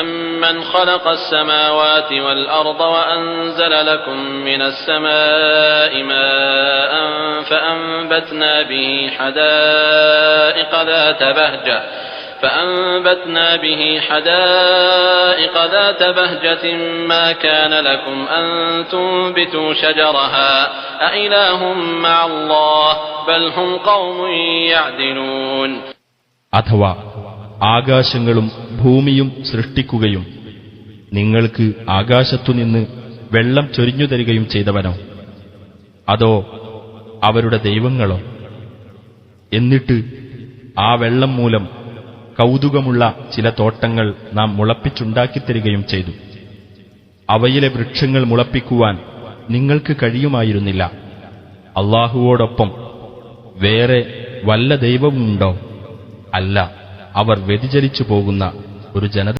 أَمَّنْ خَلَقَ السَّمَاوَاتِ وَالْأَرْضَ وَأَنزَلَ لَكُم مِّنَ السَّمَاءِ مَاءً فَأَنبَتْنَا بِهِ حَدَائِقَ ذَاتَ بَهْجَةٍ مَّا كَانَ لَكُمْ أَن تُنبِتُوا شَجَرَهَا أَإِلَٰهٌ مَّعَ اللَّهِ بَلْ هُمْ قَوْمٌ يَعْدِلُونَ. അഥവാ ആകാശങ്ങളും ഭൂമിയും സൃഷ്ടിക്കുകയും നിങ്ങൾക്ക് ആകാശത്തുനിന്ന് വെള്ളം ചൊരിഞ്ഞു തരികയും ചെയ്തവനോ, അതോ അവരുടെ ദൈവങ്ങളോ? എന്നിട്ട് ആ വെള്ളം മൂലം കൗതുകമുള്ള ചില തോട്ടങ്ങൾ നാം മുളപ്പിച്ചുണ്ടാക്കിത്തരികയും ചെയ്തു. അവയിലെ വൃക്ഷങ്ങൾ മുളപ്പിക്കുവാൻ നിങ്ങൾക്ക് കഴിയുമായിരുന്നില്ല. അല്ലാഹുവോടൊപ്പം വേറെ വല്ല ദൈവവുമുണ്ടോ? അല്ല, അവർ വ്യതിചലിച്ചു പോകുന്ന ഒരു ജനത.